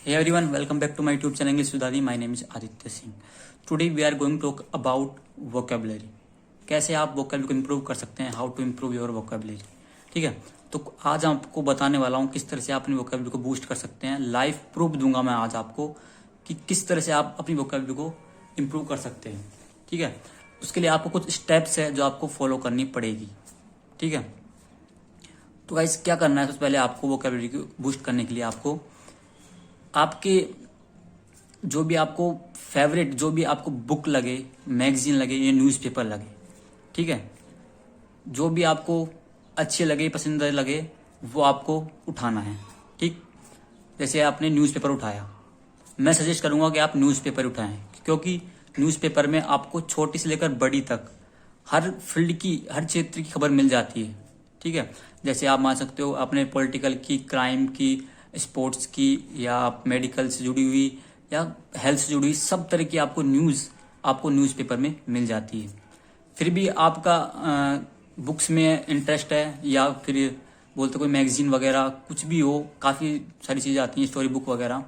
Hey everyone, welcome back to my YouTube channel English with Adi. My name is Aditya Singh. Today we are going to talk about vocabulary. कैसे आप vocabulary को improve कर सकते हैं, how to improve your vocabulary. ठीक है, तो आज आपको बताने वाला हूँ किस तरह से आप अपनी vocabulary को boost कर सकते हैं. लाइव प्रूफ दूंगा मैं आज आपको कि किस तरह से आप अपनी vocabulary को improve कर सकते हैं. ठीक है, उसके लिए आपको कुछ स्टेप्स है जो आपको फॉलो करनी पड़ेगी. ठीक है, तो गाइस क्या करना है, सबसे पहले आपको vocabulary को बूस्ट करने के लिए आपको आपके जो भी आपको फेवरेट, जो भी आपको बुक लगे, मैगजीन लगे या न्यूज़पेपर लगे, ठीक है, जो भी आपको अच्छे लगे, पसंदीदा लगे, वो आपको उठाना है. ठीक, जैसे आपने न्यूज़पेपर उठाया, मैं सजेस्ट करूंगा कि आप न्यूज़पेपर उठाएं, क्योंकि न्यूज़पेपर में आपको छोटी से लेकर बड़ी तक हर फील्ड की, हर क्षेत्र की खबर मिल जाती है. ठीक है, जैसे आप मान सकते हो अपने पॉलिटिकल की, क्राइम की, स्पोर्ट्स की, या मेडिकल से जुड़ी हुई या हेल्थ से जुड़ी हुई सब तरह की आपको न्यूज़पेपर में मिल जाती है. फिर भी आपका बुक्स में इंटरेस्ट है या फिर बोलते कोई मैगजीन वगैरह कुछ भी हो, काफ़ी सारी चीज़ें आती हैं, स्टोरी बुक वगैरह,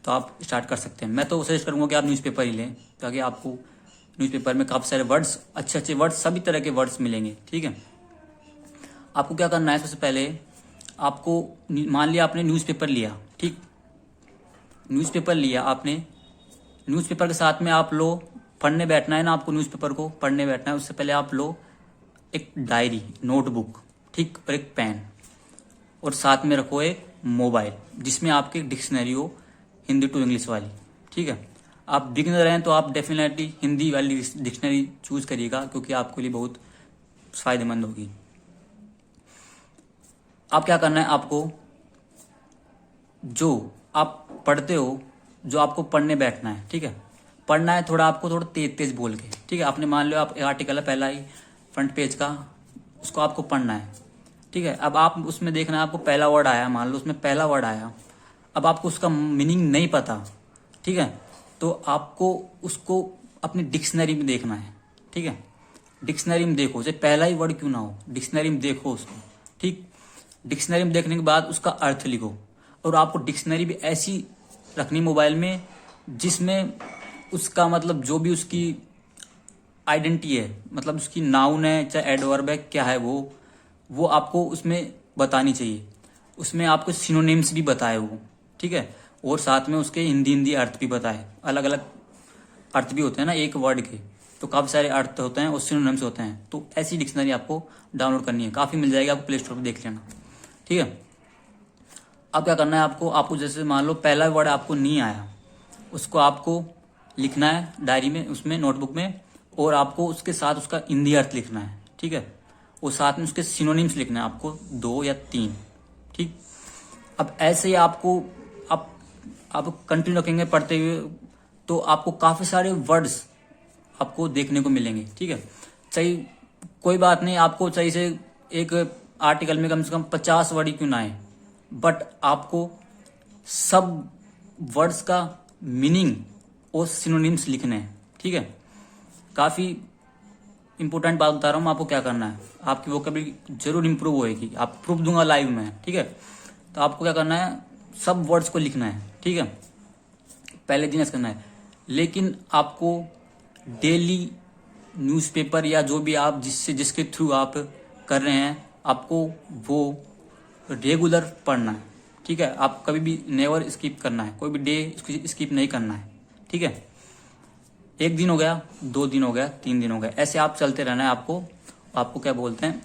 तो आप स्टार्ट कर सकते हैं. मैं तो सजेस्ट करूंगा कि आप न्यूज़पेपर ही लें, ताकि आपको न्यूज़पेपर में काफ़ी सारे वर्ड्स, अच्छे अच्छे वर्ड्स, सभी तरह के वर्ड्स मिलेंगे. ठीक है, आपको क्या करना है, सबसे पहले आपको मान लिया आपने न्यूज़पेपर लिया. ठीक, न्यूज़पेपर लिया आपने, न्यूज़पेपर के साथ में आप लो, पढ़ने बैठना है ना, आपको न्यूज़पेपर को पढ़ने बैठना है, उससे पहले आप लो एक डायरी, नोटबुक, ठीक, और एक पेन, और साथ में रखो एक मोबाइल जिसमें आपकी डिक्शनरी हो, हिंदी टू इंग्लिश वाली. ठीक है, आप बिगिनर हैं तो आप डेफिनेटली हिंदी वाली डिक्शनरी चूज करिएगा, क्योंकि आपके लिए बहुत फायदेमंद होगी. आप क्या करना है, आपको जो आप पढ़ते हो, जो आपको पढ़ने बैठना है, ठीक है, पढ़ना है थोड़ा, आपको थोड़ा तेज तेज बोल के. ठीक है, आपने मान लो आप आर्टिकल है पहला ही फ्रंट पेज का, उसको आपको पढ़ना है. ठीक है, अब आप उसमें देखना है, आपको पहला वर्ड आया, मान लो उसमें पहला वर्ड आया, अब आपको उसका मीनिंग नहीं पता. ठीक है, तो आपको उसको अपनी डिक्शनरी में देखना है. ठीक है, डिक्शनरी में देखो, चाहे पहला ही वर्ड क्यों ना हो, डिक्शनरी में देखो उसको. ठीक, डिक्शनरी में देखने के बाद उसका अर्थ लिखो, और आपको डिक्शनरी भी ऐसी रखनी मोबाइल में जिसमें उसका मतलब जो भी उसकी आइडेंटिटी है, मतलब उसकी नाउन है चाहे एडवर्ब है, क्या है वो आपको उसमें बतानी चाहिए. उसमें आपको सिनोनिम्स भी बताए वो. ठीक है, और साथ में उसके हिंदी अर्थ भी बताए. अलग अलग अर्थ भी होते हैं ना एक वर्ड के, तो काफी सारे अर्थ होते हैं और सिनोनिम्स होते हैं. तो ऐसी डिक्शनरी आपको डाउनलोड करनी है, काफी मिल जाएगी आपको, प्ले स्टोर पर देख लेना. ठीक है, अब क्या करना है, आपको जैसे मान लो पहला वर्ड आपको नहीं आया, उसको आपको लिखना है डायरी में, उसमें नोटबुक में, और आपको उसके साथ उसका हिंदी अर्थ लिखना है. ठीक है, और साथ में उसके सिनोनिम्स लिखना है आपको 2 या 3. ठीक, अब ऐसे ही आपको आप कंटिन्यू रखेंगे पढ़ते हुए, तो आपको काफी सारे वर्ड्स आपको देखने को मिलेंगे. ठीक है, चाहिए कोई बात नहीं, आपको चाहिए से एक आर्टिकल में कम से कम 50 वर्ड ही क्यों ना आए, बट आपको सब वर्ड्स का मीनिंग और सिनोनिम्स लिखने हैं. ठीक है, काफी इंपॉर्टेंट बात बता रहा हूं, आपको क्या करना है, आपकी वोकैबुलरी जरूर इंप्रूव होएगी. आप प्रूफ दूंगा लाइव में. ठीक है, तो आपको क्या करना है, सब वर्ड्स को लिखना है. ठीक है, पहले दिन ऐसा करना है, लेकिन आपको डेली न्यूज़पेपर या जो भी आप जिसके थ्रू आप कर रहे हैं, आपको वो रेगुलर पढ़ना है. ठीक है, आप कभी भी नेवर स्किप करना है, कोई भी डे स्किप नहीं करना है. ठीक है, 1 दिन हो गया, 2 दिन हो गया, 3 दिन हो गया, ऐसे आप चलते रहना है. आपको क्या बोलते हैं,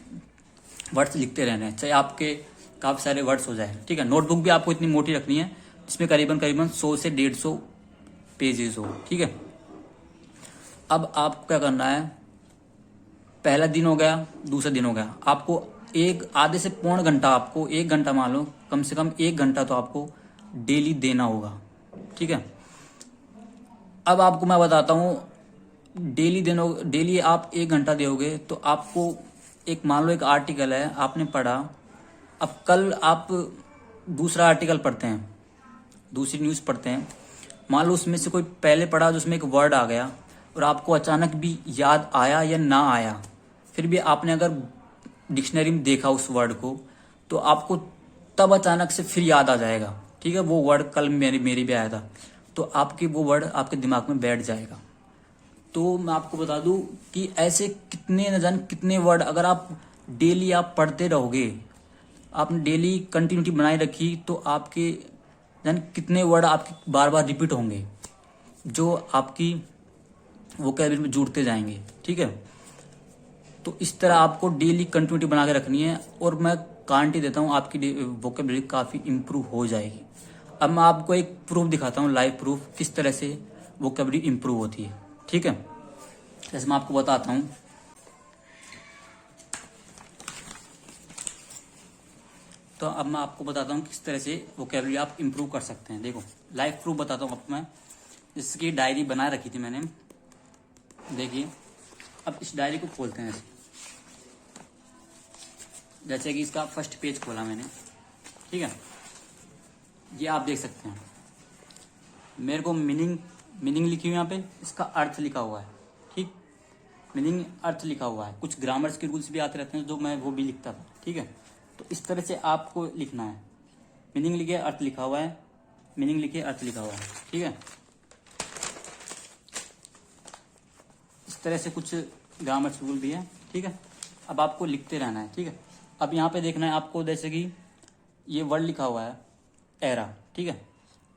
वर्ड्स लिखते रहना है, चाहे आपके काफी सारे वर्ड्स हो जाए. ठीक है, नोटबुक भी आपको इतनी मोटी रखनी है जिसमें करीबन 100 से 150 पेजेस हो. ठीक है, अब आपको क्या करना है, पहला दिन हो गया, दूसरा दिन हो गया, आपको एक आधे से पौन घंटा, आपको 1 घंटा मान लो, कम से कम 1 घंटा तो आपको डेली देना होगा. ठीक है, अब आपको मैं बताता हूँ, डेली आप 1 घंटा दोगे तो आपको एक, मान लो एक आर्टिकल है आपने पढ़ा, अब कल आप दूसरा आर्टिकल पढ़ते हैं, दूसरी न्यूज़ पढ़ते हैं, मान लो उसमें से कोई पहले पढ़ा जिसमें एक वर्ड आ गया, और आपको अचानक भी याद आया या ना आया, फिर भी आपने अगर डिक्शनरी में देखा उस वर्ड को, तो आपको तब अचानक से फिर याद आ जाएगा. ठीक है, वो वर्ड कल मेरी भी आया था, तो आपकी वो वर्ड आपके दिमाग में बैठ जाएगा। तो मैं आपको बता दूं कि ऐसे कितने न जाने कितने वर्ड अगर आप डेली आप पढ़ते रहोगे, आपने डेली कंटिन्यूटी बनाए रखी, तो आपके जाने कितने वर्ड आपके बार बार रिपीट होंगे, जो आपकी वोकैबुलरी में जुड़ते जाएंगे। ठीक है, तो इस तरह आपको डेली कंटिन्यूटी बना के रखनी है, और मैं गारंटी देता हूँ आपकी वोकैबुलरी काफ़ी इंप्रूव हो जाएगी। अब मैं आपको एक प्रूफ दिखाता हूँ, लाइव प्रूफ, किस तरह से वोकैबुलरी इंप्रूव होती है। ठीक है, जैसे मैं आपको बताता हूँ। तो अब मैं आपको बताता हूँ किस तरह से वोकैबुलरी आप इंप्रूव कर सकते हैं। देखो, लाइव प्रूफ बताता हूँ आपको मैं। इसकी डायरी बना रखी थी मैंने, देखिए। अब इस डायरी को खोलते हैं, जैसे कि इसका फर्स्ट पेज खोला मैंने। ठीक है, ये आप देख सकते हैं, मेरे को मीनिंग लिखी हुई यहाँ पे, इसका अर्थ लिखा हुआ है। ठीक, मीनिंग अर्थ लिखा हुआ है। कुछ ग्रामर्स के रूल्स भी आते रहते हैं, जो मैं वो भी लिखता था। ठीक है, तो इस तरह से आपको लिखना है। मीनिंग लिखे, अर्थ लिखा हुआ है, मीनिंग लिखे, अर्थ लिखा हुआ है। ठीक है, इस तरह से कुछ ग्रामर्स रूल भी है। ठीक है, अब आपको लिखते रहना है। ठीक है, अब यहाँ पे देखना है आपको, जैसे कि ये वर्ड लिखा हुआ है एरा। ठीक है,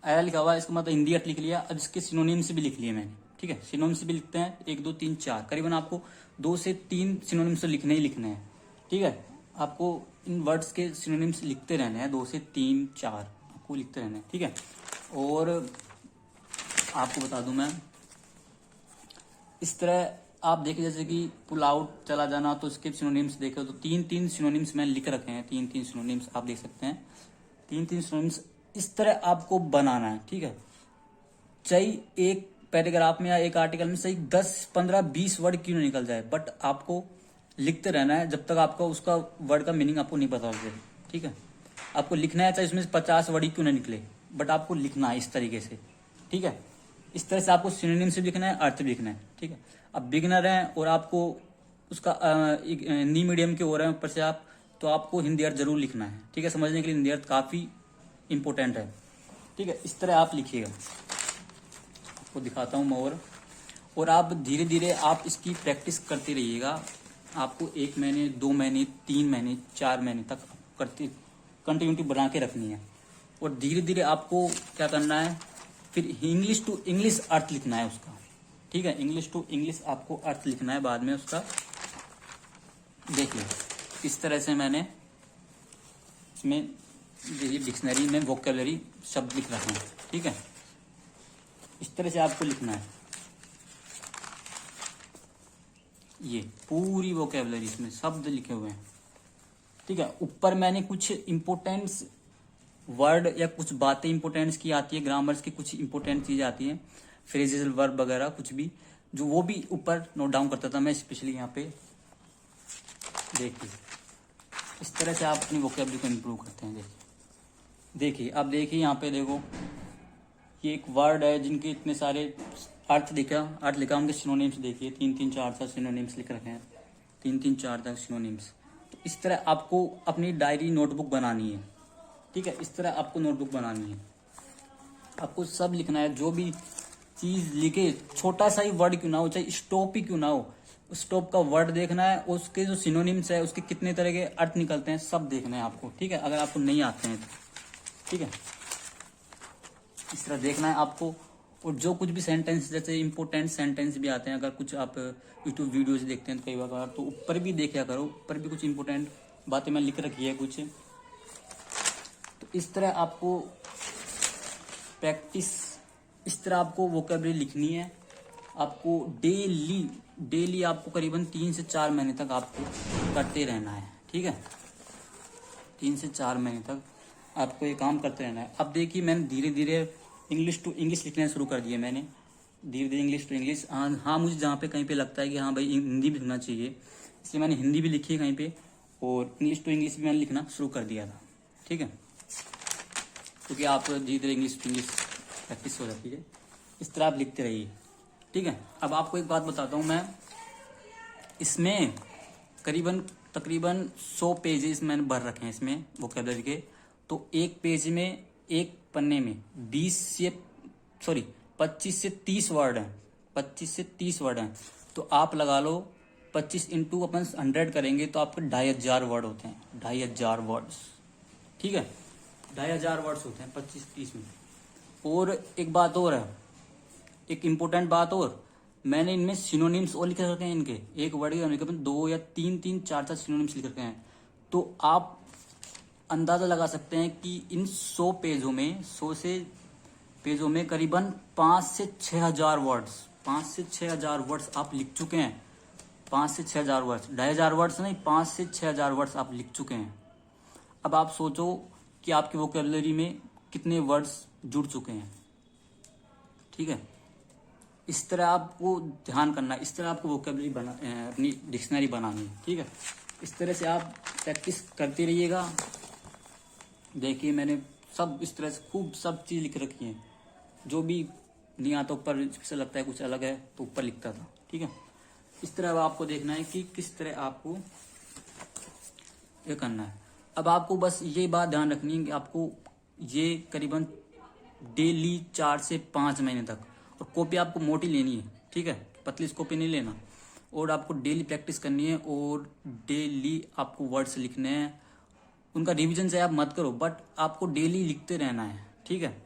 एरा लिखा हुआ है, इसका मतलब हिंदी अर्थ लिख लिया। अब इसके सिनोनिम्स भी लिख लिए मैंने। ठीक है, सिनोनिम्स भी लिखते हैं, 1 2 3 4, करीबन आपको 2 से 3 सिनोनिम्स तो लिखने ही लिखने हैं। ठीक है, आपको इन वर्ड्स के सिनोनिम्स लिखते रहने हैं, 2 से 3 4 आपको लिखते रहने हैं। ठीक है, और आपको बता दूं मैं, इस तरह आप देखिए, जैसे कि पुल आउट, चला जाना, तो इसके सिनोनिम्स देखे तो 3 सिनोनिम्स मैंने लिख रखे हैं। 3 सिनोनिम्स आप देख सकते हैं, 3 सिनोनिम्स इस तरह आपको बनाना है। ठीक है, चाहे एक पैराग्राफ में या एक आर्टिकल में सही 10 15 20 वर्ड क्यों नहीं निकल जाए, बट आपको लिखते रहना है जब तक आपका उसका वर्ड का मीनिंग आपको नहीं पता चले। ठीक है, आपको लिखना है, चाहे इसमें 50 वर्ड ही क्यों ना निकले, बट आपको लिखना है इस तरीके से। ठीक है, इस तरह से आपको सिनोनिम से भी लिखना है, अर्थ भी लिखना है। ठीक है, अब बिगिनर हैं और आपको उसका हिंदी मीडियम के हो रहे हैं ऊपर से आप, तो आपको हिंदी अर्थ जरूर लिखना है। ठीक है, समझने के लिए हिंदी अर्थ काफी इंपॉर्टेंट है। ठीक है, इस तरह आप लिखिएगा, आपको दिखाता हूँ मैं। और आप धीरे धीरे आप इसकी प्रैक्टिस करते रहिएगा। आपको 1 महीने 2 महीने 3 महीने 4 महीने तक करती कंटिन्यूटी बना के रखनी है। और धीरे धीरे आपको क्या करना है, फिर इंग्लिश टू इंग्लिश अर्थ लिखना है उसका। ठीक है, इंग्लिश टू इंग्लिश आपको अर्थ लिखना है बाद में उसका। देखिए, इस तरह से मैंने इसमें डिक्शनरी में वोकैबुलरी शब्द लिख रखे हैं। ठीक है, इस तरह से आपको लिखना है, ये पूरी वोकैबुलरी इसमें शब्द लिखे हुए हैं। ठीक है, ऊपर मैंने कुछ इंपोर्टेंस वर्ड या कुछ बातें इंपोर्टेंस की आती है, ग्रामर्स की कुछ इंपोर्टेंट चीजें आती हैं, फ्रेजेस वर्ब वगैरह कुछ भी, जो वो भी ऊपर नोट डाउन करता था मैं, स्पेशली यहाँ पे। देखिए, इस तरह से आप अपनी वोकैबुलरी को इम्प्रूव करते हैं। देखिए अब देखिए यहाँ पे देखो, ये एक वर्ड है जिनके इतने सारे अर्थ लिखा, उनके सिनोनिम्स देखिए, 3 4 4 सिनोनिम्स लिख रखे हैं, 3 4 तक सिनोनिम्स। तो इस तरह आपको अपनी डायरी नोटबुक बनानी है। ठीक है, इस तरह आपको नोटबुक बनानी है, आपको सब लिखना है, जो भी चीज लिखे, छोटा सा ही वर्ड क्यों ना हो, चाहे स्टॉप ही क्यों ना हो, स्टॉप का वर्ड देखना है, उसके जो सिनोनिम्स है उसके कितने तरह के अर्थ निकलते हैं सब देखना है आपको। ठीक है, अगर आपको नहीं आते हैं तो। ठीक है, इस तरह देखना है आपको। और जो कुछ भी सेंटेंस, जैसे इंपोर्टेंट सेंटेंस भी आते हैं, अगर कुछ आप यूट्यूब वीडियोज देखते हैं तो कई बार, तो ऊपर भी देखा करो, ऊपर भी कुछ इंपोर्टेंट बातें मैं लिख रखी है कुछ। तो इस तरह आपको प्रैक्टिस, इस तरह आपको वोकैबुलरी लिखनी है। आपको डेली आपको करीबन 3 से 4 महीने तक आपको करते रहना है। ठीक है, 3 से 4 महीने तक आपको ये काम करते रहना है। अब देखिए, मैंने धीरे धीरे इंग्लिश टू इंग्लिश लिखना शुरू कर दिया मैंने, धीरे धीरे इंग्लिश टू इंग्लिश। हाँ, मुझे जहाँ पे कहीं पे लगता है कि हाँ भाई हिंदी भी लिखना चाहिए, इसलिए मैंने हिंदी भी लिखी है कहीं पे, और इंग्लिश टू इंग्लिश भी मैंने लिखना शुरू कर दिया था। ठीक है, क्योंकि आप धीरे धीरे इंग्लिश टू इंग्लिश प्रैक्टिस हो जाती है, इस तरह आप लिखते रहिए। ठीक है, अब आपको एक बात बताता हूँ मैं, इसमें तकरीबन 100 पेजेस मैंने भर रखे हैं इसमें वोकैबुलरी के। तो एक पेज में एक पन्ने में 25 से 30 वर्ड हैं, 25 से 30 वर्ड हैं, तो आप लगा लो 25 इंटू अपन 100 करेंगे तो आपके 2500 वर्ड होते हैं, 2500 वर्ड्स, ठीक है, 2500 वर्ड्स होते हैं 25-30 में। और एक बात और है, एक इम्पोर्टेंट बात और, मैंने इनमें सिनोनिम्स और लिख रखे हैं, इनके एक वर्ड के 2 या 3-4 सिनोनिम्स लिख रखे हैं। तो आप अंदाजा लगा सकते हैं कि इन 100 पेजों में, 100 से पेजों में करीबन 5 से 6000 वर्ड्स, 5 से 6000 वर्ड्स आप लिख चुके हैं। 5 से 6000 वर्ड्स, 2500 वर्ड्स नहीं, 5 से 6000 वर्ड्स आप लिख चुके हैं। अब आप सोचो कि आपकी वोकेबलरी में कितने वर्ड्स जुड़ चुके हैं, ठीक है। इस तरह आपको ध्यान करना है, इस तरह आपको वोकेबलरी अपनी डिक्शनरी बनानी है, ठीक है। इस तरह से आप प्रैक्टिस करते रहिएगा। देखिए मैंने सब इस तरह से खूब सब चीज लिख रखी है, जो भी नहीं आता ऊपर से लगता है कुछ अलग है तो ऊपर लिखता था, ठीक है। इस तरह आपको देखना है कि किस तरह आपको ये करना है। अब आपको बस ये बात ध्यान रखनी है कि आपको ये करीबन डेली 4 से 5 महीने तक, और कॉपी आपको मोटी लेनी है, ठीक है, पतली कॉपी नहीं लेना। और आपको डेली प्रैक्टिस करनी है और डेली आपको वर्ड्स लिखने हैं। उनका रिवीजन चाहे आप मत करो, बट आपको डेली लिखते रहना है, ठीक है।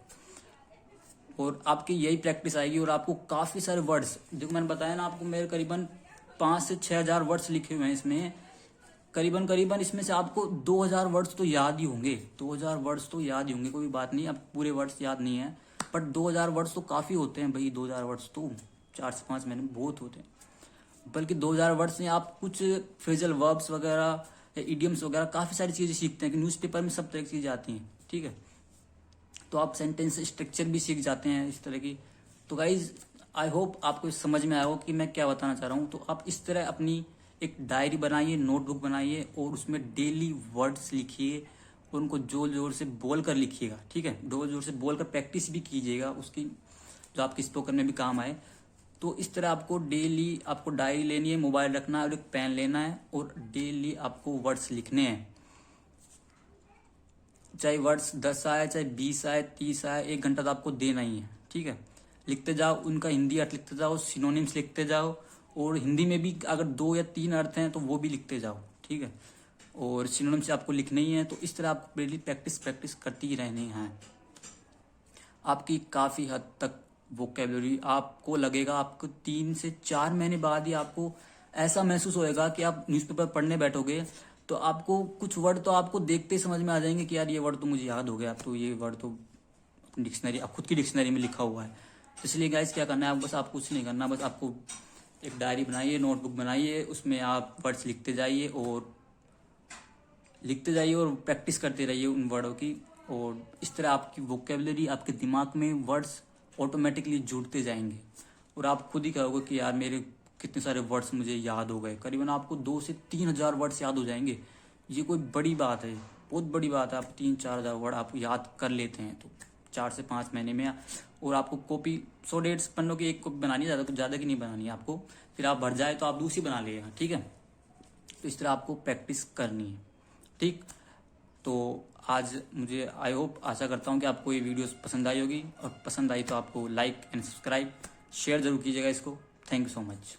और आपकी यही प्रैक्टिस आएगी और आपको काफी सारे वर्ड्स, जो मैंने बताया ना आपको, मेरे करीबन 5 से 6000 वर्ड्स लिखे हुए हैं इसमें। करीबन इसमें से आपको 2000 वर्ड्स तो याद ही होंगे, 2000 वर्ड्स तो याद ही होंगे, कोई बात नहीं। अब पूरे वर्ड्स याद नहीं है, बट 2000 वर्ड्स तो काफी होते हैं भाई। 2000 वर्ड्स तो 4 से 5 महीने में बहुत होते हैं। बल्कि 2000 वर्ड्स में आप कुछ फ्रेजल वर्ब्स वगैरह या इडियम्स वगैरह काफी सारी चीजें सीखते हैं कि न्यूज़पेपर में सब तरह की चीजें आती हैं, ठीक है। तो आप सेंटेंस स्ट्रक्चर भी सीख जाते हैं इस तरह की। तो गाइज आई होप आपको समझ में आया हो कि मैं क्या बताना चाह रहा हूँ। तो आप इस तरह अपनी एक डायरी बनाइए, नोटबुक बनाइए और उसमें डेली वर्ड्स लिखिए और उनको जोर जोर से बोल कर लिखिएगा, ठीक है। जोर जोर से बोल कर प्रैक्टिस भी कीजिएगा उसकी, जो आपकी स्पोकन में भी काम आए। तो इस तरह आपको डेली आपको डायरी लेनी है, मोबाइल रखना है और एक पेन लेना है और डेली आपको वर्ड्स लिखने हैं। चाहे वर्ड्स 10 आए, चाहे 20 आए, 30 आए, 1 घंटा तो आपको देना ही है, ठीक है। लिखते जाओ, उनका हिंदी अर्थ लिखते जाओ, सिनोनिम्स लिखते जाओ, और हिंदी में भी अगर 2 या 3 अर्थ हैं तो वो भी लिखते जाओ, ठीक है। और सिनोनिम्स आपको लिखने ही है। तो इस तरह आपको डेली प्रैक्टिस करती ही रहनी है। आपकी काफी हद तक वोकेबलरी, आपको लगेगा आपको 3 से 4 महीने बाद ही आपको ऐसा महसूस होएगा कि आप न्यूज़पेपर पढ़ने बैठोगे तो आपको कुछ वर्ड तो आपको देखते ही समझ में आ जाएंगे कि यार ये वर्ड तो मुझे याद हो गया, तो ये वर्ड तो डिक्शनरी, आप खुद की डिक्शनरी में लिखा हुआ है। इसलिए गाइस क्या करना है, आप बस आप कुछ नहीं करना, बस आपको एक डायरी बनाइए, नोटबुक बनाइए, उसमें आप वर्ड्स लिखते जाइए और प्रैक्टिस करते रहिए उन वर्डों की। और इस तरह आपकी वोकेबलरी, आपके दिमाग में वर्ड्स ऑटोमेटिकली जुड़ते जाएंगे और आप खुद ही कहोगे कि यार मेरे कितने सारे वर्ड्स मुझे याद हो गए। करीबन आपको 2 से 3000 वर्ड्स याद हो जाएंगे। ये कोई बड़ी बात है, बहुत बड़ी बात है। आप 3-4 हजार वर्ड आप याद कर लेते हैं तो 4 से 5 महीने में। और आपको कॉपी 100-150 पन्नों की एक कॉपी बनानी है, ज्यादा की नहीं बनानी है आपको। फिर आप भर जाए तो आप दूसरी बना लीजिएगा, ठीक है। तो इस तरह आपको प्रैक्टिस करनी है, ठीक। तो आज मुझे आई होप, आशा करता हूँ कि आपको ये वीडियो पसंद आई होगी, और पसंद आई तो आपको लाइक एंड सब्सक्राइब शेयर जरूर कीजिएगा इसको। Thank you so much.